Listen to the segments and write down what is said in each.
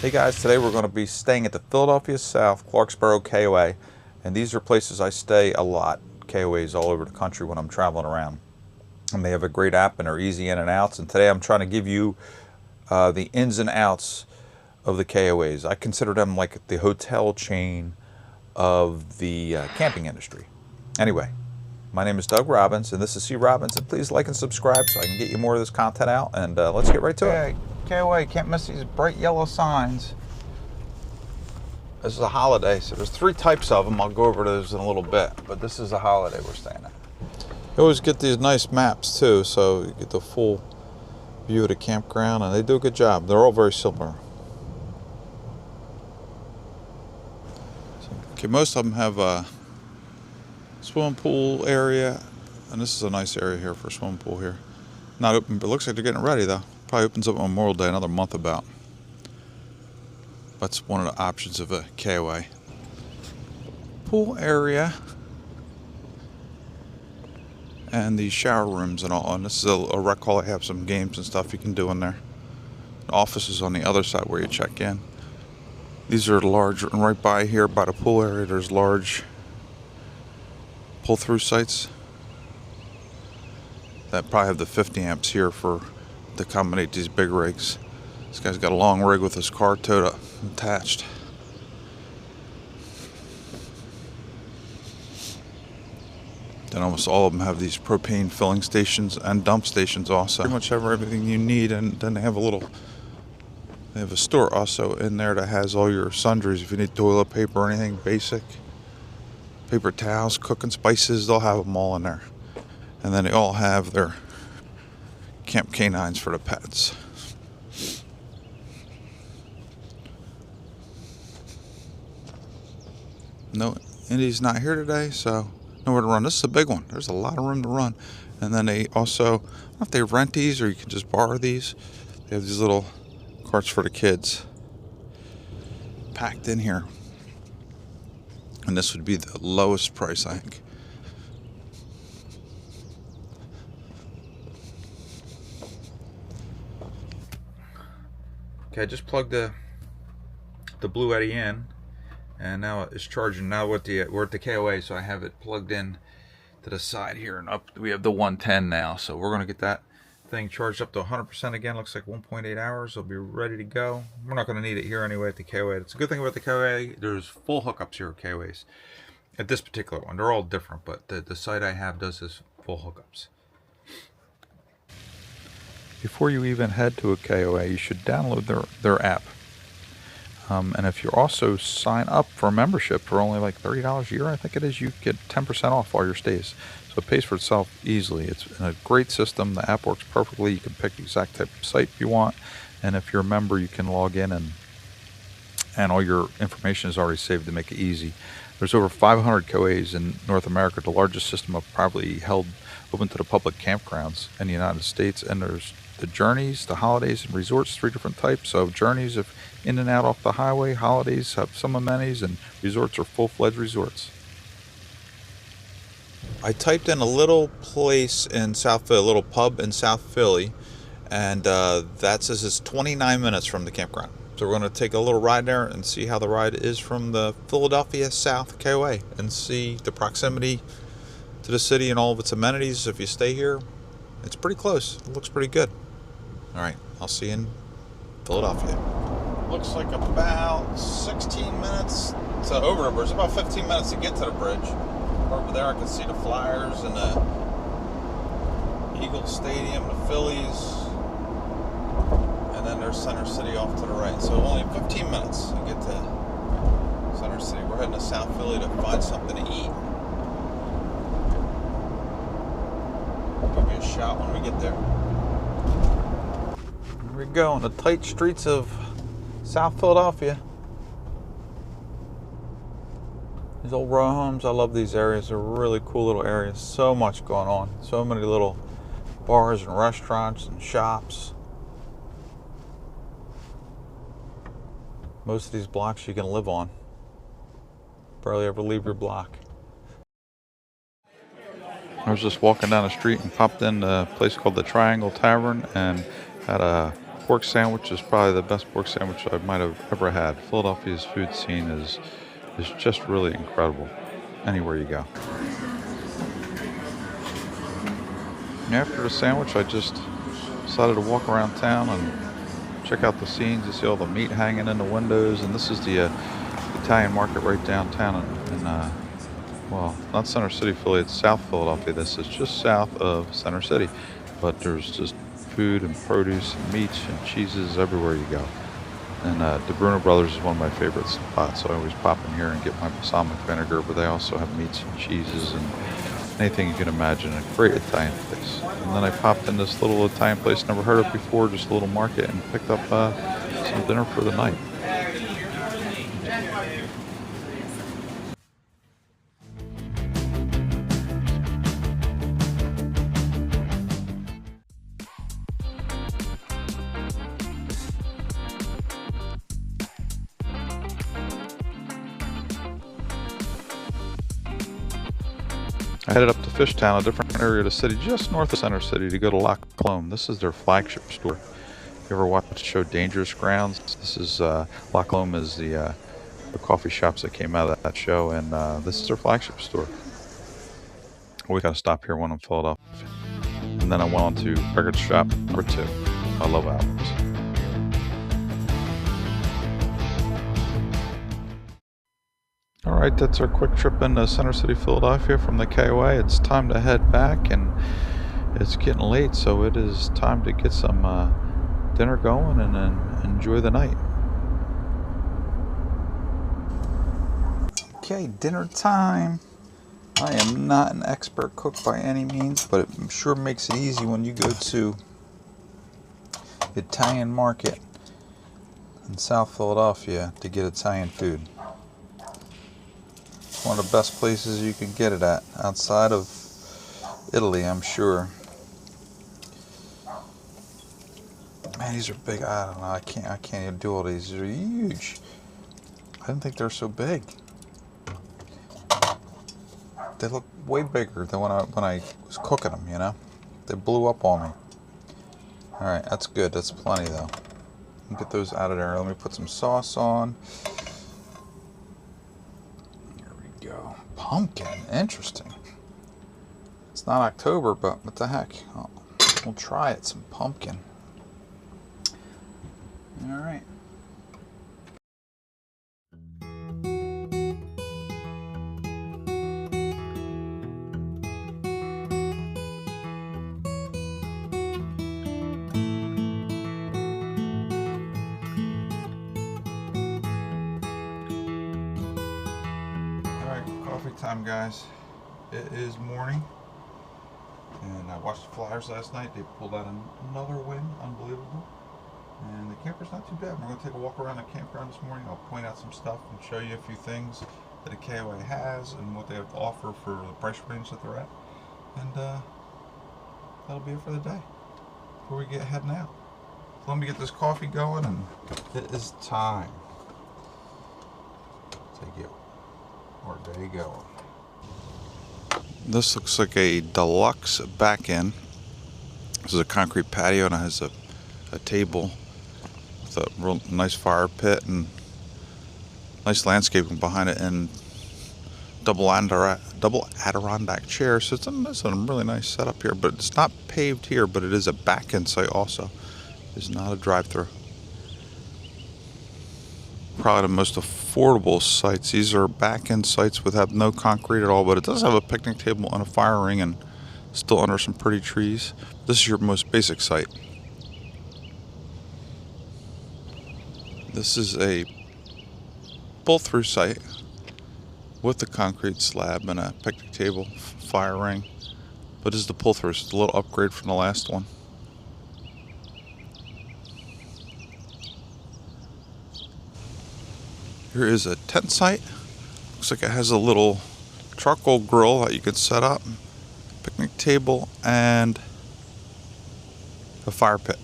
Hey guys, today we're going to be staying at the Philadelphia South Clarksboro KOA, and these are places I stay a lot, KOAs all over the country when I'm traveling around. And they have a great app and are easy in and outs, and today I'm trying to give you the ins and outs of the KOAs. I consider them like the hotel chain of the camping industry. Anyway, my name is Doug Robbins, and this is C. Robbins, and please like and subscribe so I can get you more of this content out, and let's get right to it. KOA, can't miss these bright yellow signs. This is a holiday, so there's 3 types of them. I'll go over those in a little bit, but this is a holiday we're staying at. You always get these nice maps too, so you get the full view of the campground, and they do a good job. They're all very similar. Okay, most of them have a swimming pool area, and this is a nice area here for a swimming pool here. Not open, but it looks like they're getting ready though. Probably opens up on Memorial Day, another month about. That's one of the options of a KOA. Pool area and the shower rooms and all. And this is a rec hall. They have some games and stuff you can do in there. The office is on the other side where you check in. These are large, and right by here by the pool area there's large pull-through sites that probably have the 50 amps here for to accommodate these big rigs. This guy's got a long rig with his car towed attached. Then almost all of them have these propane filling stations and dump stations also. Pretty much have everything you need, and then they have a store also in there that has all your sundries. If you need toilet paper or anything basic, paper towels, cooking spices, they'll have them all in there. And then they all have their camp canines for the pets. No, Indy's not here today, so nowhere to run. This is a big one. There's a lot of room to run. And then they also, I don't know if they rent these or you can just borrow these. They have these little carts for the kids packed in here. And this would be the lowest price, I think. Okay, I just plugged the Blue Eddy in, and now it's charging. Now we're at the KOA, so I have it plugged in to the side here, and up we have the 110 now. So we're gonna get that thing charged up to 100% again. Looks like 1.8 hours. It'll be ready to go. We're not gonna need it here anyway at the KOA. It's a good thing about the KOA. There's full hookups here at KOAs. At this particular one, they're all different, but the site I have does this full hookups. Before you even head to a KOA, you should download their app. And if you also sign up for a membership for only like $30 a year, I think it is, you get 10% off all your stays. So it pays for itself easily. It's a great system. The app works perfectly. You can pick the exact type of site you want. And if you're a member, you can log in and all your information is already saved to make it easy. There's over 500 KOAs in North America, the largest system of privately held open to the public campgrounds in the United States. And there's the journeys, the holidays, and resorts, 3 different types of journeys of in and out off the highway. Holidays have some amenities, and resorts are full-fledged resorts. I typed in a little place in South Philly, a little pub in South Philly, and that says it's 29 minutes from the campground. So we're going to take a little ride there and see how the ride is from the Philadelphia South KOA and see the proximity to the city and all of its amenities. If you stay here, it's pretty close. It looks pretty good. All right, I'll see you in Philadelphia. Looks like about 16 minutes to over the bridge. About 15 minutes to get to the bridge. Over there I can see the Flyers and the Eagles Stadium, the Phillies, and then there's Center City off to the right. So only 15 minutes to get to Center City. We're heading to South Philly to find something to eat. Give me a shot when we get there. Here we go on the tight streets of South Philadelphia. These old row homes, I love these areas. They're really cool little areas. So much going on. So many little bars and restaurants and shops. Most of these blocks you can live on. Barely ever leave your block. I was just walking down the street and popped in a place called the Triangle Tavern and had a pork sandwich is probably the best pork sandwich I might have ever had. Philadelphia's food scene is just really incredible anywhere you go. And after the sandwich, I just decided to walk around town and check out the scenes. You see all the meat hanging in the windows, and this is the Italian market right downtown in well, not Center City, Philly, it's South Philadelphia. This is just south of Center City, but there's just food and produce and meats and cheeses everywhere you go. And the Bruno Brothers is one of my favorite spots, so I always pop in here and get my balsamic vinegar, but they also have meats and cheeses and anything you can imagine. A great Italian place. And then I popped in this little Italian place, never heard of before, just a little market, and picked up some dinner for the night. I headed up to Fishtown, a different area of the city, just north of Center City, to go to La Colombe. This is their flagship store. If you ever watched the show Dangerous Grounds, this is La Colombe is the coffee shops that came out of that show, and this is their flagship store. We got to stop here when I'm in Philadelphia. And then I went on to record shop number 2. I love albums. All right, that's our quick trip into Center City, Philadelphia from the KOA. It's time to head back, and it's getting late, so it is time to get some dinner going and then enjoy the night. Okay, dinner time. I am not an expert cook by any means, but it sure makes it easy when you go to the Italian market in South Philadelphia to get Italian food. One of the best places you can get it at outside of Italy, I'm sure. Man, these are big. I don't know. I can't even do all these. These are huge. I didn't think they're so big. They look way bigger than when I was cooking them. You know, they blew up on me. All right, that's good. That's plenty though. Get those out of there. Let me put some sauce on. Pumpkin, interesting. It's not October, but what the heck? Oh, we'll try it, some pumpkin. All right. Coffee time, guys. It is morning, and I watched the Flyers last night. They pulled out another win, unbelievable. And the camper's not too bad. We're going to take a walk around the campground this morning. I'll point out some stuff and show you a few things that a KOA has and what they have to offer for the price range that they're at. And that'll be it for the day before we get heading out. So let me get this coffee going, and it is time to get our day going. This looks like a deluxe back end. This is a concrete patio, and it has a table with a real nice fire pit and nice landscaping behind it, and double Adirondack chairs. So it's a really nice setup here, but it's not paved here, but it is a back end site also. It's not a drive-through. Probably the most affordable sites. These are back-end sites with have no concrete at all, but it does have a picnic table and a fire ring, and still under some pretty trees. This is your most basic site. This is a pull-through site with the concrete slab and a picnic table, fire ring. But this is the pull-through, so it's a little upgrade from the last one. Here is a tent site. Looks like it has a little charcoal grill that you can set up, picnic table, and a fire pit.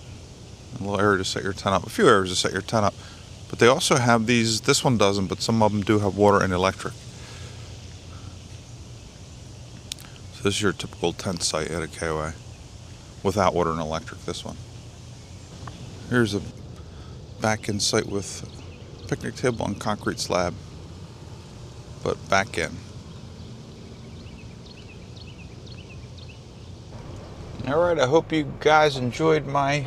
A little area to set your tent up. A few areas to set your tent up. But they also have these, this one doesn't, but some of them do have water and electric. So this is your typical tent site at a KOA. Without water and electric, this one. Here's a back-in site with picnic table and concrete slab, but back in. Alright, I hope you guys enjoyed my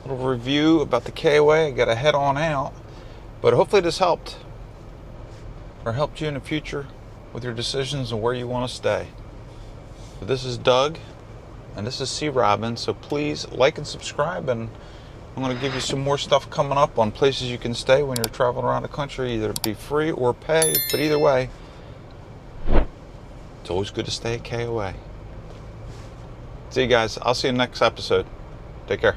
little review about the KOA. I gotta head on out, but hopefully this helped, or helped you in the future with your decisions and where you want to stay. So this is Doug, and this is C. Robin, so please like and subscribe, and I'm going to give you some more stuff coming up on places you can stay when you're traveling around the country, either be free or pay, but either way, it's always good to stay at KOA. See you guys. I'll see you in the next episode. Take care.